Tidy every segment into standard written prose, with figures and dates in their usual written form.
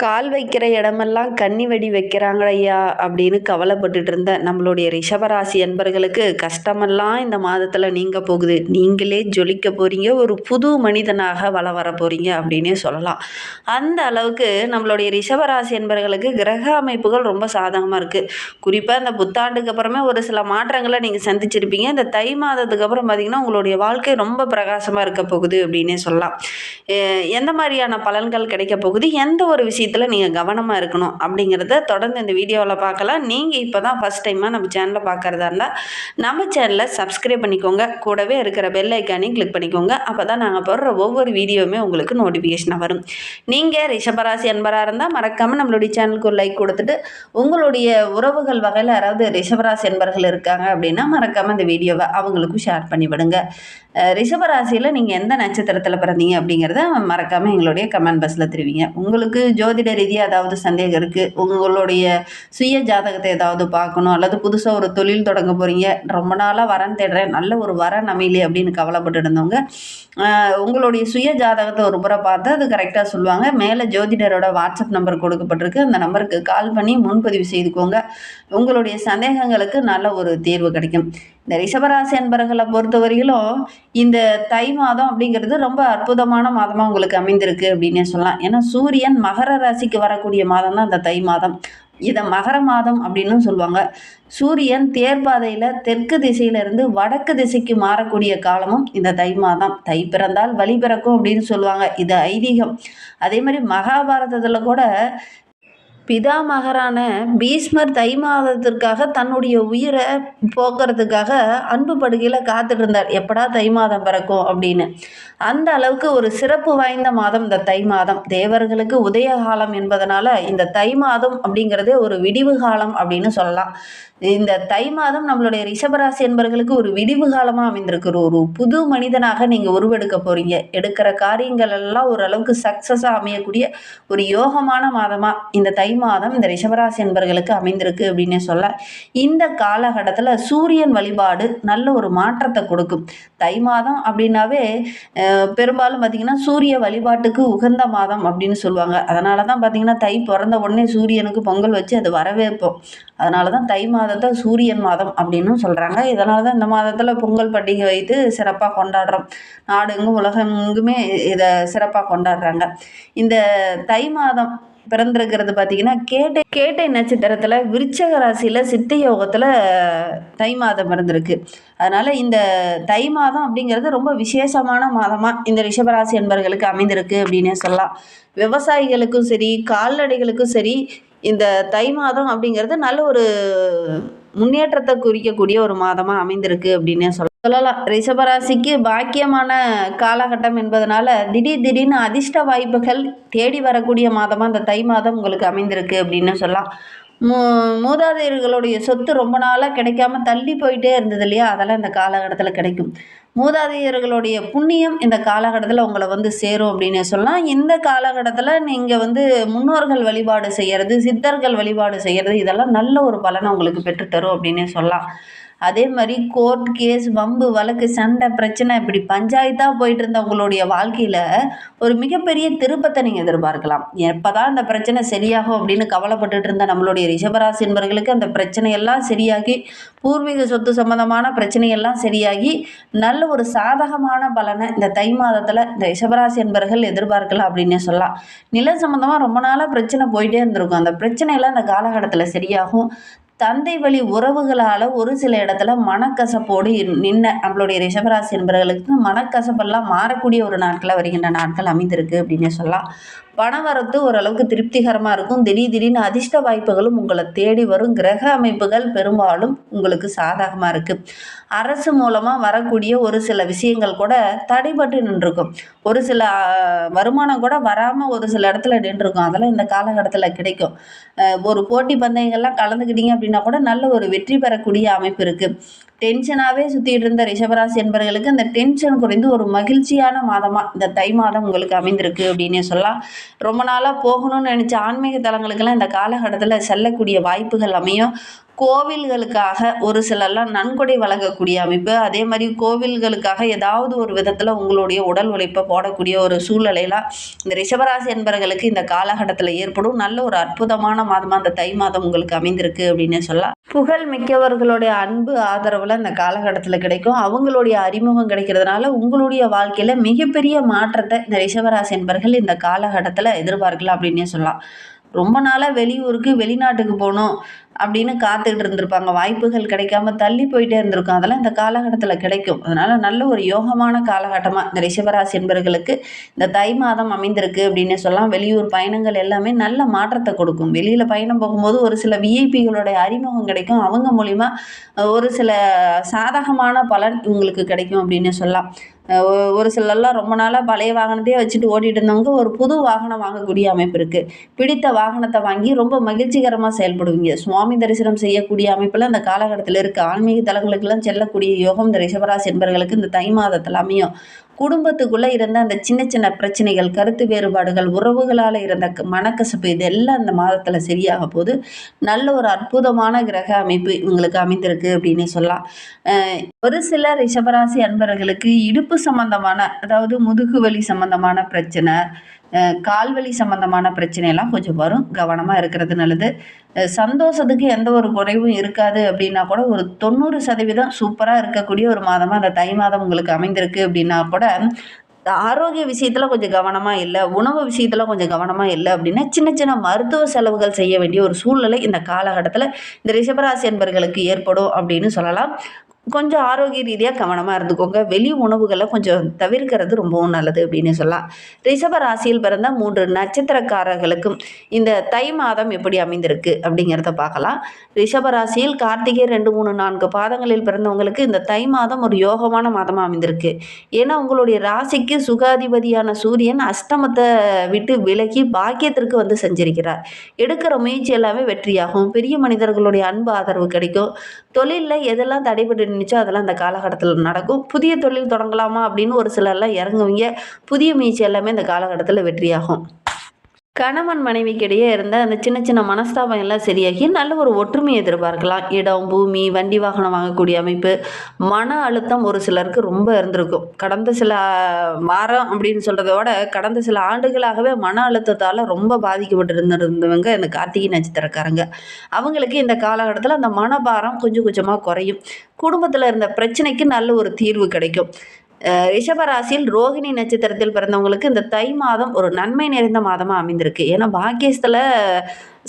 கால் வைக்கிற இடமெல்லாம் கன்னி வெடி வைக்கிறாங்கய்யா அப்படின்னு கவலைப்பட்டுட்டு இருந்த நம்மளுடைய ரிஷபராசி அன்பர்களுக்கு கஷ்டமெல்லாம் இந்த மாதத்தில் நீங்க போகுது. நீங்களே ஜொலிக்க போறீங்க, ஒரு புது மனிதனாக வர போறீங்க அப்படின்னே சொல்லலாம். அந்த அளவுக்கு நம்மளுடைய ரிஷபராசி அன்பர்களுக்கு கிரக அமைப்புகள் ரொம்ப சாதகமாக இருக்குது. குறிப்பாக இந்த புத்தாண்டுக்கு அப்புறமே ஒரு சில மாற்றங்களை நீங்கள் சந்திச்சிருப்பீங்க. இந்த தை மாதத்துக்கு அப்புறம் பார்த்தீங்கன்னா உங்களுடைய வாழ்க்கை ரொம்ப பிரகாசமாக இருக்க போகுது அப்படின்னே சொல்லலாம். எந்த மாதிரியான பலன்கள் கிடைக்க போகுது, எந்த ஒரு விஷயத்தில் நீங்கள் கவனமாக இருக்கணும் அப்படிங்கிறத தொடர்ந்து இந்த வீடியோவில் பார்க்கலாம். நீங்கள் இப்போ தான் ஃபஸ்ட் டைமாக நம்ம சேனலில் பார்க்குறதா இருந்தால் நம்ம சேனலை சப்ஸ்கிரைப் பண்ணிக்கோங்க. கூடவே இருக்கிற பெல் ஐக்கானையும் கிளிக் பண்ணிக்கோங்க. அப்போ தான் நாங்கள் போடுற ஒவ்வொரு வீடியோவுமே உங்களுக்கு நோட்டிஃபிகேஷனாக வரும். நீங்கள் ரிஷபராசி அன்பராக இருந்தால் மறக்காமல் நம்மளுடைய சேனலுக்கு ஒரு லைக் கொடுத்துட்டு, உங்களுடைய உறவுகள் வகையில் யாராவது ரிஷபராசி அன்பர்கள் இருக்காங்க அப்படின்னா மறக்காமல் இந்த வீடியோவை அவங்களுக்கும் ஷேர் பண்ணிவிடுங்க. ரிஷபராசியில் நீங்கள் எந்த நட்சத்திரத்தில் பிறந்தீங்க அப்படிங்கிறத மறக்காமல் எங்களுடைய கமெண்ட் பாக்ஸில் தெரிவிங்க. உங்களுக்கு ஜோதிட ரீதியாக ஏதாவது சந்தேகம் இருக்குது, உங்களுடைய சுய ஜாதகத்தை ஏதாவது பார்க்கணும், அல்லது புதுசாக ஒரு தொழில் தொடங்க போகிறீங்க, ரொம்ப நாளாக வரன் தேடுறேன், நல்ல ஒரு வரன் அமையலே அப்படின்னு கவலைப்பட்டு இருந்தவங்க உங்களுடைய சுய ஜாதகத்தை ஒரு முறை பார்த்து அது கரெக்டாக சொல்லுவாங்க. மேலே ஜோதிடரோட வாட்ஸ்அப் நம்பர் கொடுக்கப்பட்டிருக்கு. அந்த நம்பருக்கு கால் பண்ணி முன்பதிவு செய்துக்கோங்க. உங்களுடைய சந்தேகங்களுக்கு நல்ல ஒரு தீர்வு கிடைக்கும். இந்த ரிஷபராசி அன்பர்களை பொறுத்தவரையிலும் இந்த தை மாதம் அப்படிங்கிறது ரொம்ப அற்புதமான மாதமாக உங்களுக்கு அமைந்திருக்கு அப்படின்னே சொல்லலாம். ஏன்னா சூரியன் மகர ராசிக்கு வரக்கூடிய மாதம் தான் இந்த தை மாதம். இதை மகர மாதம் அப்படின்னு சொல்லுவாங்க. சூரியன் தேர்பாதையில் தெற்கு திசையிலிருந்து வடக்கு திசைக்கு மாறக்கூடிய காலமும் இந்த தை மாதம். தை பிறந்தால் வழி பிறக்கும் அப்படின்னு சொல்லுவாங்க. இது ஐதீகம். அதே மாதிரி மகாபாரதத்தில் கூட பிதாமகரான பீஷ்மர் தை மாதத்திற்காக தன்னுடைய உயிரை போக்குறதுக்காக அன்பு படுகையில் காத்துட்டு இருந்தார், எப்படா தை மாதம் பிறக்கும் அப்படின்னு. அந்த அளவுக்கு ஒரு சிறப்பு வாய்ந்த மாதம் இந்த தை மாதம். தேவர்களுக்கு உதய காலம் என்பதனால இந்த தை மாதம் அப்படிங்கிறதே ஒரு விடிவு காலம் அப்படின்னு சொல்லலாம். இந்த தை மாதம் நம்மளுடைய ரிஷபராசி என்பர்களுக்கு ஒரு விடிவு காலமாக அமைந்திருக்கிற ஒரு புது மனிதனாக நீங்கள் உருவெடுக்க போகிறீங்க. எடுக்கிற காரியங்கள் எல்லாம் ஓரளவுக்கு சக்ஸஸாக அமையக்கூடிய ஒரு யோகமான மாதமாக இந்த தை மாதம் இந்த ரிஷபராசி என்பர்களுக்கு அமைந்திருக்கு அப்படின்னே சொல்ல. இந்த காலகட்டத்தில் சூரியன் வழிபாடு நல்ல ஒரு மாற்றத்தை கொடுக்கும். தை மாதம் அப்படின்னாவே பெரும்பாலும் பார்த்திங்கன்னா சூரிய வழிபாட்டுக்கு உகந்த மாதம் அப்படின்னு சொல்லுவாங்க. அதனால தான் பார்த்திங்கன்னா தை பிறந்த உடனே சூரியனுக்கு பொங்கல் வச்சு அது வரவேற்போம். அதனால தான் தை மாதத்தை சூரியன் மாதம் அப்படின்னு சொல்கிறாங்க. இதனால தான் இந்த மாதத்தில் பொங்கல் பண்டிகை வைத்து சிறப்பாக கொண்டாடுறோம். நாடுங்கும் உலகெங்குமே இதை சிறப்பாக கொண்டாடுறாங்க. இந்த தை மாதம் பிறந்திருக்கிறது பார்த்திங்கன்னா கேட்டை நட்சத்திரத்தில் விருச்சக ராசியில் சித்த யோகத்தில் தை மாதம் பிறந்திருக்கு. அதனால் இந்த தை மாதம் அப்படிங்கிறது ரொம்ப விசேஷமான மாதமாக இந்த ரிஷபராசி என்பவர்களுக்கு அமைந்திருக்கு அப்படின்னே சொல்லலாம். விவசாயிகளுக்கும் சரி, கால்நடைகளுக்கும் சரி, இந்த தை மாதம் அப்படிங்கிறது நல்ல ஒரு முன்னேற்றத்தை குறிக்கக்கூடிய ஒரு மாதமாக அமைந்திருக்கு அப்படின்னே சொல்லலாம். ரிஷபராசிக்கு பாக்கியமான காலகட்டம் என்பதனால திடீர்னு அதிர்ஷ்ட வாய்ப்புகள் தேடி வரக்கூடிய மாதமாக இந்த தை மாதம் உங்களுக்கு அமைந்திருக்கு அப்படின்னு சொல்லலாம். மூதாதையர்களுடைய சொத்து ரொம்ப நாளாக கிடைக்காம தள்ளி போயிட்டே இருந்தது இல்லையா, அதெல்லாம் இந்த காலகட்டத்தில் கிடைக்கும். மூதாதையர்களுடைய புண்ணியம் இந்த காலகட்டத்தில் உங்களை சேரும் அப்படின்னு சொல்லலாம். இந்த காலகட்டத்தில் நீங்கள் முன்னோர்கள் வழிபாடு செய்கிறது, சித்தர்கள் வழிபாடு செய்கிறது, இதெல்லாம் நல்ல ஒரு பலனை உங்களுக்கு பெற்றுத்தரும் அப்படின்னே சொல்லலாம். அதே மாதிரி கோர்ட் கேஸ், வம்பு வழக்கு, சண்டை, பிரச்சனை, இப்படி பஞ்சாயத்தாக போயிட்டு இருந்த உங்களுடைய வாழ்க்கையில் ஒரு மிகப்பெரிய திருப்பத்தை நீங்கள் எதிர்பார்க்கலாம். எப்போ தான் அந்த பிரச்சனை சரியாகும் அப்படின்னு கவலைப்பட்டுட்டு இருந்த நம்மளுடைய ரிஷபராசி என்பவர்களுக்கு அந்த பிரச்சனையெல்லாம் சரியாகி, பூர்வீக சொத்து சம்பந்தமான பிரச்சனையெல்லாம் சரியாகி நல்ல ஒரு சாதகமான பலனை இந்த தை மாதத்தில் இந்த ரிஷபராசி என்பவர்கள் எதிர்பார்க்கலாம் அப்படின்னே சொல்லலாம். நில சம்பந்தமாக ரொம்ப நாளாக பிரச்சனை போயிட்டே இருந்திருக்கும். அந்த பிரச்சனையெல்லாம் இந்த காலகட்டத்தில் சரியாகும். தந்தை வழி உறவுகளால் ஒரு சில இடத்துல மனக்கசப்போடு நின்ன நம்மளுடைய ரிஷபராசி என்பவர்களுக்கு மனக்கசப்பெல்லாம் மாறக்கூடிய ஒரு நாட்களாக வருகின்ற நாட்கள் அமைந்திருக்கு அப்படின்னு சொல்லலாம். பணவரத்து ஓரளவுக்கு திருப்திகரமாக இருக்கும். திடீர்னு அதிர்ஷ்ட வாய்ப்புகளும் உங்களை தேடி வரும். கிரக அமைப்புகள் பெரும்பாலும் உங்களுக்கு சாதகமாக இருக்குது. அரசு மூலமாக வரக்கூடிய ஒரு சில விஷயங்கள் கூட தடைபட்டு நின்றுருக்கும். ஒரு சில வருமானம் கூட வராமல் ஒரு சில இடத்துல நின்றுருக்கும். அதெல்லாம் இந்த காலகட்டத்தில் கிடைக்கும். ஒரு போட்டி பந்தயங்கள்லாம் கலந்துக்கிட்டீங்க அப்படின்னா கூட நல்ல ஒரு வெற்றி பெறக்கூடிய அமைப்பு இருக்குது. டென்ஷனாகவே சுற்றிட்டு இருந்த ரிஷபராசி என்பவர்களுக்கு அந்த டென்ஷன் குறைந்து ஒரு மகிழ்ச்சியான மாதமாக இந்த தை மாதம் உங்களுக்கு அமைந்திருக்கு அப்படின்னே சொல்லலாம். ரொம்ப நாளாக போகணும்னு நினச்ச ஆன்மீக தலங்களுக்கெல்லாம் இந்த காலகட்டத்தில் செல்லக்கூடிய வாய்ப்புகள் அமையும். கோவில்களுக்காக ஒரு சிலர்லாம் நன்கொடை வழங்கக்கூடிய அமைப்பு, அதே மாதிரி கோவில்களுக்காக ஏதாவது ஒரு விதத்தில் உங்களுடைய உடல் உழைப்பை போடக்கூடிய ஒரு சூழ்நிலையெல்லாம் இந்த ரிஷபராசி என்பர்களுக்கு இந்த காலகட்டத்தில் ஏற்படும். நல்ல ஒரு அற்புதமான மாதமாக அந்த தை மாதம் உங்களுக்கு அமைந்திருக்கு அப்படின்னே சொல்லலாம். புகழ் மிக்கவர்களுடைய அன்பு ஆதரவில் இந்த காலகட்டத்தில் கிடைக்கும். அவங்களுடைய அறிமுகம் கிடைக்கிறதுனால உங்களுடைய வாழ்க்கையில் மிகப்பெரிய மாற்றத்தை இந்த ரிஷபராசி என்பர்கள் இந்த காலகட்டத்தில் எதிர்பார்க்கலாம் அப்படின்னே சொல்லலாம். ரொம்ப நாளாக வெளியூருக்கு வெளிநாட்டுக்கு போகணும் அப்படின்னு காத்துக்கிட்டு இருந்திருப்பாங்க. வாய்ப்புகள் கிடைக்காம தள்ளி போயிட்டே இருந்திருக்கும். அதெல்லாம் இந்த காலகட்டத்தில் கிடைக்கும். அதனால் நல்ல ஒரு யோகமான காலகட்டமாக இந்த ரிஷபராசி என்பர்களுக்கு இந்த தை மாதம் அமைந்திருக்கு அப்படின்னு சொல்லலாம். வெளியூர் பயணங்கள் எல்லாமே நல்ல மாற்றத்தை கொடுக்கும். வெளியில் பயணம் போகும்போது ஒரு சில விஐபிகளுடைய அறிமுகம் கிடைக்கும். அவங்க மூலிமா ஒரு சில சாதகமான பலன் உங்களுக்கு கிடைக்கும் அப்படின்னு சொல்லலாம். ஒரு சிலர்லாம் ரொம்ப நாளாக பழைய வாகனத்தையே வச்சுட்டு ஓட்டிகிட்டு இருந்தவங்க ஒரு புது வாகனம் வாங்கக்கூடிய அமைப்பு இருக்குது. பிடித்த வாகனத்தை வாங்கி ரொம்ப மகிழ்ச்சிகரமாக செயல்படுவீங்க. சுவாமி தரிசனம் செய்யக்கூடிய அமைப்பில் அந்த காலகட்டத்தில் இருக்குது. ஆன்மீக தலங்களுக்கெல்லாம் செல்லக்கூடிய யோகம் இந்த ரிஷபராசி என்பர்களுக்கு இந்த தை மாதத்தில் அமையும். குடும்பத்துக்குள்ளே இருந்த அந்த சின்ன சின்ன பிரச்சனைகள், கருத்து வேறுபாடுகள், உறவுகளால் இருந்த மனக்கசப்பு இதெல்லாம் இந்த மாதத்தில் சரியாக போது நல்ல ஒரு அற்புதமான கிரக அமைப்பு இவங்களுக்கு அமைந்திருக்கு அப்படின்னு சொல்லலாம். ஒரு சில ரிஷபராசி அன்பர்களுக்கு இடுப்பு சம்பந்தமான, அதாவது முதுகு வலி சம்பந்தமான பிரச்சனை, கால்வலி சம்பந்தமான பிரச்சனையெல்லாம் கொஞ்சம் வரும். கவனமாக இருக்கிறது நல்லது. சந்தோஷத்துக்கு எந்த ஒரு குறைவும் இருக்காது அப்படின்னா கூட ஒரு 90% சூப்பராக இருக்கக்கூடிய ஒரு மாதமாக அந்த தை மாதம் உங்களுக்கு அமைந்திருக்கு அப்படின்னா கூட ஆரோக்கிய விஷயத்தில் கொஞ்சம் கவனமாக இல்லை, உணவு விஷயத்தில் கொஞ்சம் கவனமாக இல்லை அப்படின்னா சின்ன சின்ன மருத்துவ செலவுகள் செய்ய வேண்டிய ஒரு சூழ்நிலை இந்த காலகட்டத்தில் இந்த ரிஷபராசி என்பர்களுக்கு ஏற்படும் அப்படின்னு சொல்லலாம். கொஞ்சம் ஆரோக்கிய ரீதியாக கவனமாக இருந்துக்கோங்க. வெளி உணவுகளை கொஞ்சம் தவிர்க்கிறது ரொம்பவும் நல்லது அப்படின்னு சொல்லலாம். ரிஷப ராசியில் பிறந்த 3 நட்சத்திரக்காரர்களுக்கும் இந்த தை மாதம் எப்படி அமைந்திருக்கு அப்படிங்கிறத பார்க்கலாம். ரிஷப ராசியில் கார்த்திகை 2, 3, 4 பாதங்களில் பிறந்தவங்களுக்கு இந்த தை மாதம் ஒரு யோகமான மாதமாக அமைந்திருக்கு. ஏன்னா உங்களுடைய ராசிக்கு சுகாதிபதியான சூரியன் அஷ்டமத்தை விட்டு விலகி பாக்கியத்திற்கு வந்து செஞ்சிருக்கிறார். எடுக்கிற முயற்சி எல்லாமே வெற்றியாகும். பெரிய மனிதர்களுடைய அன்பு ஆதரவு கிடைக்கும். தொழிலில் எதெல்லாம் தடைபட்டு நினைச்சோ அதெல்லாம் அந்த காலகட்டத்தில் நடக்கும். புதிய தொழில் தொடங்கலாமா அப்படின்னு ஒரு சிலர்லாம் இறங்குவீங்க. புதிய முயற்சி எல்லாமே இந்த காலகட்டத்தில் வெற்றியாகும். கணவன் மனைவிக்கிடையே இருந்த அந்த சின்ன சின்ன மனஸ்தாபம் எல்லாம் சரியாகி நல்ல ஒரு ஒற்றுமையை எதிர்பார்க்கலாம். இடம், பூமி, வண்டி வாகனம் வாங்கக்கூடிய அமைப்பு, மன அழுத்தம் ஒரு சிலருக்கு ரொம்ப இருந்திருக்கும். கடந்த சில வாரம் அப்படின்னு சொல்கிறத விட கடந்த சில ஆண்டுகளாகவே மன அழுத்தத்தால் ரொம்ப பாதிக்கப்பட்டு இருந்தவங்க இந்த கார்த்திகை நட்சத்திரக்காரங்க. அவங்களுக்கு இந்த காலகட்டத்தில் அந்த மனபாரம் கொஞ்சம் கொஞ்சமாக குறையும். குடும்பத்தில் இருந்த பிரச்சனைக்கு நல்ல ஒரு தீர்வு கிடைக்கும். ரிஷபராசியில் ரோகிணி நட்சத்திரத்தில் பிறந்தவங்களுக்கு இந்த தை மாதம் ஒரு நன்மை நிறைந்த மாதமாக அமைந்திருக்கு. ஏன்னா பாக்கியஸ்தல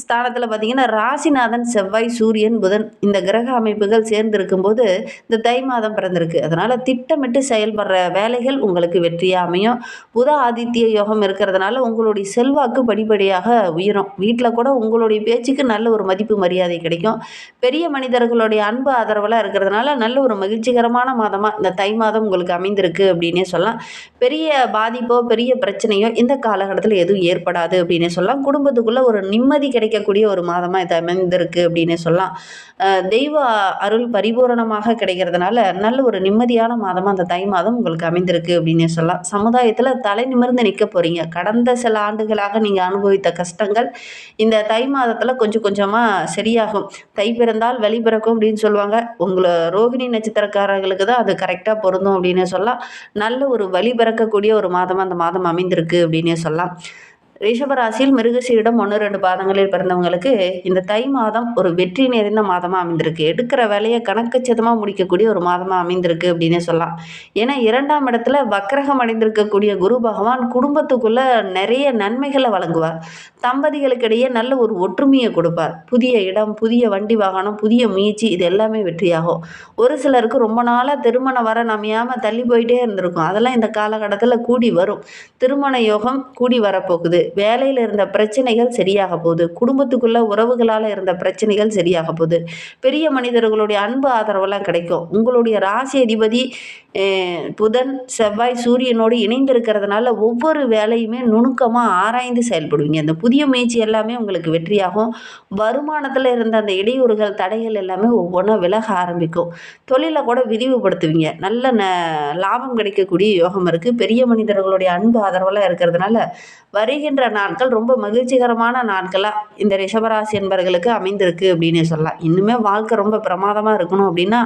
ஸ்தானத்தில் பார்த்திங்கன்னா ராசிநாதன், செவ்வாய், சூரியன், புதன் இந்த கிரக அமைப்புகள் சேர்ந்து இருக்கும்போது இந்த தை மாதம் பிறந்திருக்கு. அதனால் திட்டமிட்டு செயல்படுற வேலைகள் உங்களுக்கு வெற்றியாக அமையும். புத ஆதித்ய யோகம் இருக்கிறதுனால உங்களுடைய செல்வாக்கு படிப்படியாக உயரும். வீட்டில் கூட உங்களுடைய பேச்சுக்கு நல்ல ஒரு மதிப்பு மரியாதை கிடைக்கும். பெரிய மனிதர்களுடைய அன்பு ஆதரவெல்லாம் இருக்கிறதுனால நல்ல ஒரு மகிழ்ச்சிகரமான மாதமாக இந்த தை மாதம் உங்களுக்கு அமைந்திருக்கு அப்படின்னே சொல்லலாம். பெரிய பாதிப்போ பெரிய பிரச்சனையோ இந்த காலகட்டத்தில் எதுவும் ஏற்படாது அப்படின்னே சொல்லலாம். குடும்பத்துக்குள்ளே ஒரு நிம்மதி கிடைக்கக்கூடிய ஒரு மாதமாக இது அமைந்திருக்கு அப்படின்னு சொல்லலாம். தெய்வ அருள் பரிபூரணமாக கிடைக்கிறதுனால நல்ல ஒரு நிம்மதியான மாதமாக அந்த தை மாதம் உங்களுக்கு அமைந்திருக்கு அப்படின்னு சொல்லலாம். சமுதாயத்தில் தலை நிமிர்ந்து நிற்க போகிறீங்க. கடந்த சில ஆண்டுகளாக நீங்கள் அனுபவித்த கஷ்டங்கள் இந்த தை மாதத்தில் கொஞ்சம் கொஞ்சமாக சரியாகும். தை பிறந்தால் வழி பிறக்கும் அப்படின்னு சொல்லுவாங்க. உங்களை ரோகிணி நட்சத்திரக்காரர்களுக்கு தான் அது கரெக்டாக பொருந்தும் அப்படின்னு சொல்லலாம். நல்ல ஒரு வழி பிறக்கக்கூடிய ஒரு மாதமாக அந்த மாதம் அமைந்திருக்கு அப்படின்னே சொல்லலாம். ரிஷபராசியில் மிருகசீரிடம் 1, 2 பாதங்களில் பிறந்தவங்களுக்கு இந்த தை மாதம் ஒரு வெற்றி நிறைந்த மாதமாக அமைந்திருக்கு. எடுக்கிற வேலையை கணக்கச்சிதமாக முடிக்கக்கூடிய ஒரு மாதமாக அமைந்திருக்கு அப்படின்னே சொல்லலாம். ஏன்னா 2ஆம் இடத்துல வக்கிரகம் அடைந்திருக்கக்கூடிய குரு பகவான் குடும்பத்துக்குள்ளே நிறைய நன்மைகளை வழங்குவார். தம்பதிகளுக்கிடையே நல்ல ஒரு ஒற்றுமையை கொடுப்பார். புதிய இடம், புதிய வண்டி வாகனம், புதிய முயற்சி இது எல்லாமே வெற்றியாகும். ஒரு சிலருக்கு ரொம்ப நாளாக திருமணம் வர அமையாமல் தள்ளி போயிட்டே இருந்திருக்கும். அதெல்லாம் இந்த காலகட்டத்தில் கூடி வரும். திருமண யோகம் கூடி வரப்போகுது. வேலையில் இருந்த பிரச்சனைகள் சரியாக போகுது. குடும்பத்துக்குள்ள உறவுகளால் இருந்த பிரச்சனைகள் சரியாக போகுது. பெரிய மனிதர்களுடைய அன்பு ஆதரவெல்லாம் கிடைக்கும். உங்களுடைய ராசி அதிபதி புதன், செவ்வாய், சூரியனோடு இணைந்திருக்கிறதுனால ஒவ்வொரு வேலையுமே நுணுக்கமாக ஆராய்ந்து செயல்படுவீங்க. அந்த புதிய முயற்சி எல்லாமே உங்களுக்கு வெற்றியாகும். வருமானத்தில் இருந்த அந்த இடையூறுகள், தடைகள் எல்லாமே ஒவ்வொன்றா விலக ஆரம்பிக்கும். தொழிலை கூட விரிவுபடுத்துவீங்க. நல்ல லாபம் கிடைக்கக்கூடிய யோகம் இருக்குது. பெரிய மனிதர்களுடைய அன்பு ஆதரவெல்லாம் இருக்கிறதுனால வருகின்ற வருகின்ற நாட்கள் ரொம்ப மகிழ்ச்சிகரமான நாட்களாக இந்த ரிஷபராசி என்பர்களுக்கு அமைந்திருக்கு அப்படின்னு சொல்லலாம். இன்னுமே வாழ்க்கை ரொம்ப பிரமாதமாக இருக்கணும் அப்படின்னா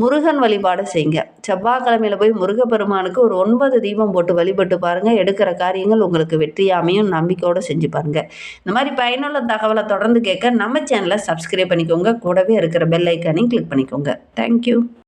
முருகன் வழிபாடு செய்யுங்க. செவ்வாய்க்கிழமையில போய் முருகப்பெருமானுக்கு ஒரு 9 தீபம் போட்டு வழிபட்டு பாருங்கள். எடுக்கிற காரியங்கள் உங்களுக்கு வெற்றியாக அமையும். நம்பிக்கையோடு செஞ்சு பாருங்கள். இந்த மாதிரி பயனுள்ள தகவலை தொடர்ந்து கேட்க நம்ம சேனலை சப்ஸ்கிரைப் பண்ணிக்கோங்க. கூடவே இருக்கிற பெல் ஐக்கானையும் கிளிக் பண்ணிக்கோங்க. தேங்க்யூ.